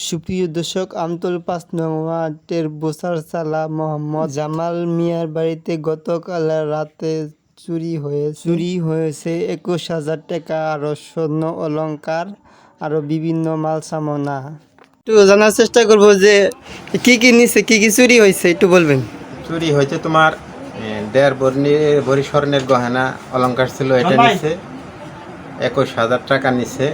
সুপ্রিয় দর্শক, আমতল ৫ নং ওয়ার্ডের বোসারচালা মোহাম্মদ জামাল মিয়ার বাড়িতে গতকাল রাতে চুরি হয়েছে ২১,০০০ টাকা, আরও স্বর্ণ অলংকার, আরও বিভিন্ন মাল সামানা। একটু জানার চেষ্টা করবো যে কি কি নিছে, কি কি চুরি হয়েছে, একটু বলবেন। চুরি হয়েছে তোমার ১.৫ ভরি স্বর্ণের গহনা অলংকার ছিল, এটা নিচ্ছে ২১,০০০ টাকা নিচ্ছে।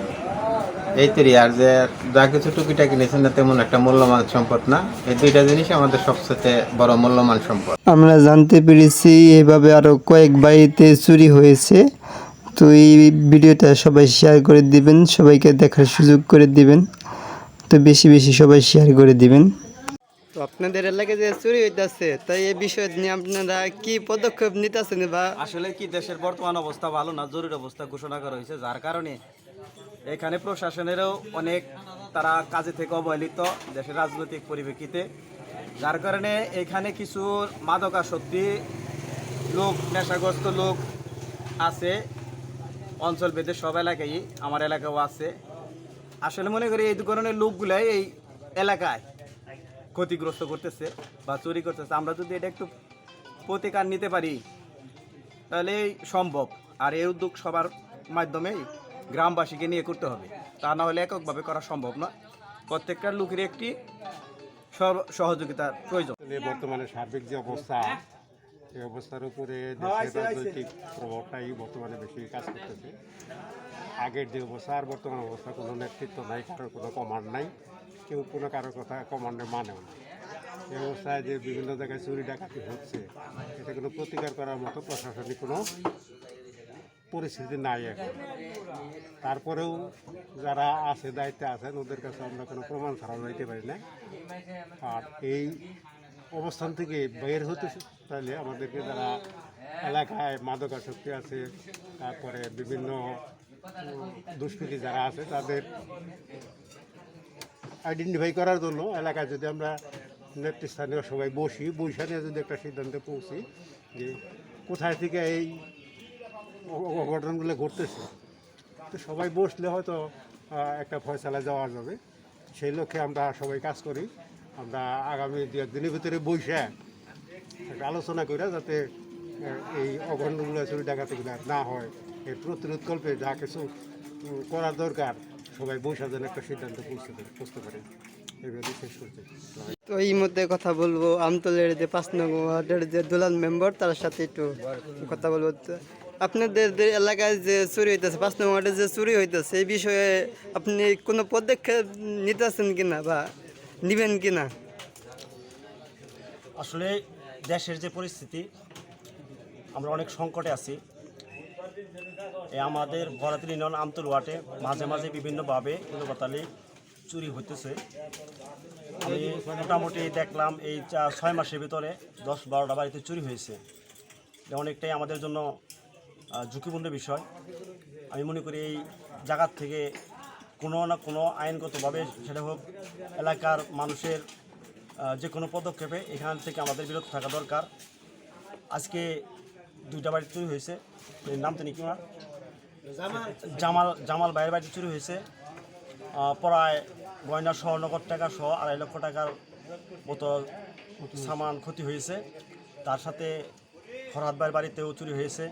এই তৈরি আর যে যা কিছু টুকিটাকি নিচ্ছে না তেমন একটা মূল্যবান সম্পদ না। এই দুইটা জিনিস আমাদের সবচেয়ে বড় মূল্যবান সম্পদ। আমরা জানতে পেরেছি এভাবে আরও কয়েক বাড়িতে চুরি হয়েছে। তো এই ভিডিওটা সবাই শেয়ার করে দিবেন, সবাইকে দেখার সুযোগ করে দিবেন। তো বেশি বেশি সবাই শেয়ার করে দিবেন। তো আপনাদের এলাকায় যে চুরি হইতেছে, তাই এই বিষয় নিয়ে আপনারা কি পদক্ষেপ নিতেছেন? বা আসলে কি দেশের বর্তমান অবস্থা ভালো না, জরুরি অবস্থা ঘোষণা করা হয়েছে, যার কারণে এখানে প্রশাসনেরও অনেক তারা কাজে থেকে অবহেলিত দেশের রাজনৈতিক পরিপ্রেক্ষিতে, যার কারণে এখানে কিছু মাদকাসক্তি লোক, নেশাগ্রস্ত লোক আছে অঞ্চল ভেদে, সব এলাকায়, আমার এলাকাও আছে। আসলে মনে করি এই ধরনের লোকগুলাই এই এলাকায় ক্ষতিগ্রস্ত করতেছে বা চুরি করতেছে। আমরা যদি এটা একটু প্রতিকার নিতে পারি তাহলে সম্ভব। আর এই উদ্যোগ সবার মাধ্যমেই গ্রামবাসীকে নিয়ে করতে হবে, তা না হলে এককভাবে করা সম্ভব না। প্রত্যেকটা লোকের একটি সহযোগিতার প্রয়োজন। বর্তমানে সার্বিক যে অবস্থা, এই অবস্থার উপরে দেশের রাজনৈতিক প্রভাবটাই বর্তমানে বেশি কাজ করতেছে। আগের যে অবস্থা আর বর্তমান অবস্থা, কোনো নেতৃত্ব নাই, কারোর কোনো কমান্ড নাই, কেউ কোনো কারোর কথা কমান্ডে মানেও না। এই অবস্থায় যে বিভিন্ন জায়গায় চুরি ডাকাতি হচ্ছে, এটা কোনো প্রতিকার করার মতো প্রশাসনিক কোনো পরিস্থিতি নাই এখন। তারপরেও যারা আছে, দায়িত্বে আছেন, ওদের কাছে আমরা কোনো প্রমাণ ছাড়াও যাইতে পারি না। আর এই অবস্থান থেকে বের হতে তাহলে আমাদেরকে যারা এলাকায় মাদকাসক্তি আছে, তারপরে বিভিন্ন দুষ্কৃতী যারা আছে, তাদের আইডেন্টিফাই করার জন্য এলাকায় যদি আমরা নেতৃস্থানীয় সবাই বৈশা নিয়ে যদি একটা সিদ্ধান্তে পৌঁছি যে কোথায় থেকে এই অঘটনগুলো ঘটতেছে, তো সবাই বসলে হয়তো একটা ফয়সালায় যাওয়া যাবে। সেই লক্ষ্যে আমরা সবাই কাজ করি। আমরা আগামী 2-1 দিনের ভিতরে বসে একটা আলোচনা করে যাতে এই অঘটনগুলো, চুরি ডাকাতিগুলো না হয়, এর প্রতিরোধকল্পে যা কিছু করার দরকার সবাই বসে যেন একটা সিদ্ধান্ত পৌঁছতে পারে। এইভাবে শেষ করছি। তো এই মধ্যে কথা বলবো আমতলের যে ৫ নং ওয়ার্ডের যে দুলাল মেম্বার, তার সাথে একটু কথা বলবো। আপনাদের এলাকায় যে চুরি হইতেছে, ৫ নং ওয়ার্ডে যে চুরি হইতেছে, এই বিষয়ে আপনি কোনো পদক্ষেপ নিতেছেন কিনা বা নিবেন কিনা? আসলে দেশের যে পরিস্থিতি, আমরা অনেক সংকটে আছি। আমাদের বরাতিল ইউনিয়ন আমতল ওয়ার্ডে মাঝে মাঝে বিভিন্নভাবে ইলবাতালি চুরি হইতেছে। আমি মোটামুটি দেখলাম এই 6 মাসের ভিতরে 10-12টা বাড়িতে চুরি হয়েছে। এটা অনেকটাই আমাদের জন্য ঝুঁকিপূর্ণ বিষয়। আমি মনে করি এই জায়গার থেকে কোনো না কোনো আইনগতভাবে, সেটা হোক এলাকার মানুষের যে কোনো পদক্ষেপে এখান থেকে আমাদের বিরত থাকা দরকার। আজকে 2টা বাড়ি চুরি হয়েছে। এর নাম তো নাকি না, জামাল ভাইয়ের বাড়িতে চুরি হয়েছে। প্রায় গয়না সহ, নগদ টাকা সহ 2.5 লক্ষ টাকার মতো সামান ক্ষতি হয়েছে। তার সাথে ফরহাদ ভাইয়ের বাড়িতেও চুরি হয়েছে।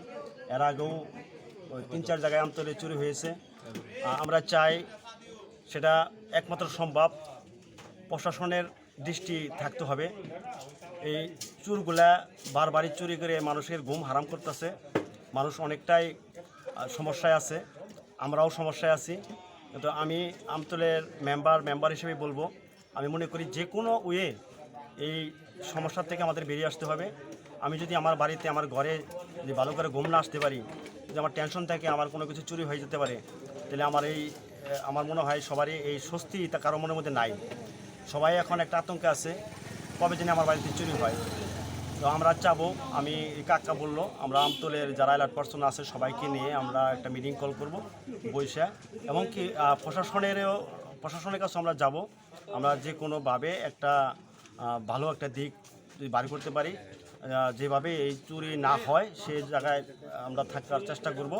এর আগেও 3-4 জায়গায় আমতলে চুরি হয়েছে। আমরা চাই সেটা একমাত্র সম্ভব প্রশাসনের দৃষ্টি থাকতে হবে। এই চুরগুলা বারবারই চুরি করে মানুষের ঘুম হারাম করতেছে। মানুষ অনেকটাই সমস্যায় আছে, আমরাও সমস্যায় আছি। কিন্তু আমি আমতলের মেম্বার হিসেবে বলবো, আমি মনে করি যে কোনো ওয়ে এই সমস্যা থেকে আমাদের বেরিয়ে আসতে হবে। আমি যদি আমার বাড়িতে, আমার ঘরে যদি ভালো করে ঘুম না আসতে পারি, যদি আমার টেনশন থাকে, আমার কোনো কিছু চুরি হয়ে যেতে পারে, তাহলে আমার মনে হয় সবারই এই স্বস্তি তা কারো মনের মধ্যে নাই। সবাই এখন একটা আতঙ্কে আছে, কবে যেন আমার বাড়িতে চুরি হয়। তো আমরা চাবো, আমি কাকা বললো, আমরা আমতলের যারা অ্যালার্ট পার্সন আছে সবাইকে নিয়ে আমরা একটা মিটিং কল করব বৈশা, এবং কি প্রশাসনের কাছে আমরা যাব। আমরা যে কোনোভাবে একটা ভালো একটা দিক যদি বাড়ি করতে পারি, যেভাবে এই চুরি না হয় সেই জায়গায় আমরা থাকার চেষ্টা করব।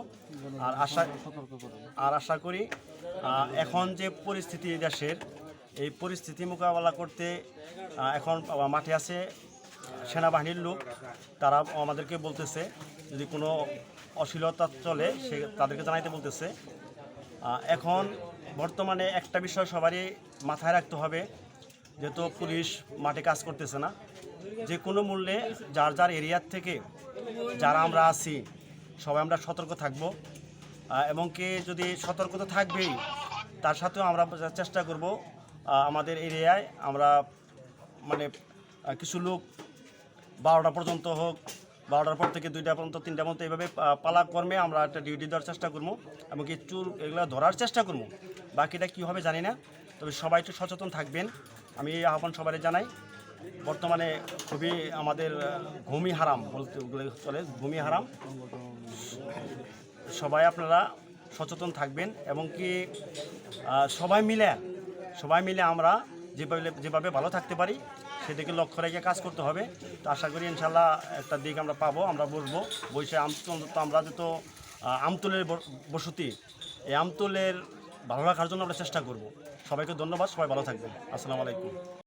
আর আশা করি এখন যে পরিস্থিতি দেশের, এই পরিস্থিতি মোকাবেলা করতে এখন মাঠে আছে সেনাবাহিনীর লোক, তারা আমাদেরকে বলতেছে যদি কোনো অশ্লীলতা চলে সে তাদেরকে জানাইতে বলতেছে। এখন বর্তমানে একটা বিষয় সবারই মাথায় রাখতে হবে, যেহেতু পুলিশ মাঠে কাজ করতেছে না, যে কোনো মূল্যে যার যার এরিয়ার থেকে যারা আমরা আছি সবাই আমরা সতর্ক থাকব, এবং কি যদি সতর্কতা থাকবেই তার সাথেও আমরা চেষ্টা করব আমাদের এরিয়ায় আমরা মানে কিছু লোক 12টা পর্যন্ত হোক, 12টার পর থেকে 2টা পর্যন্ত 3টা পর্যন্ত এইভাবে পালাক্রমে আমরা একটা ডিউটি দেওয়ার চেষ্টা করবো, এবং কি চুর এগুলো ধরার চেষ্টা করবো। বাকিটা কী হবে জানি না, তবে সবাই একটু সচেতন থাকবেন, আমি এই আহ্বান সবাই জানাই। বর্তমানে খুবই আমাদের ঘুমই হারাম বলতে চলে, ঘুমই হারাম। সবাই আপনারা সচেতন থাকবেন, এবং কি সবাই মিলে আমরা যেভাবে ভালো থাকতে পারি সেদিকে লক্ষ্য রেখে কাজ করতে হবে। তো আশা করি ইনশাল্লাহ একটা দিক আমরা পাবো, আমরা বসবো বসে আমরা যেহেতু আমতুলের বসতি, এই আমতুলের ভালো রাখার জন্য আমরা চেষ্টা করব। সবাইকে ধন্যবাদ, সবাই ভালো থাকবেন। আসসালামু আলাইকুম।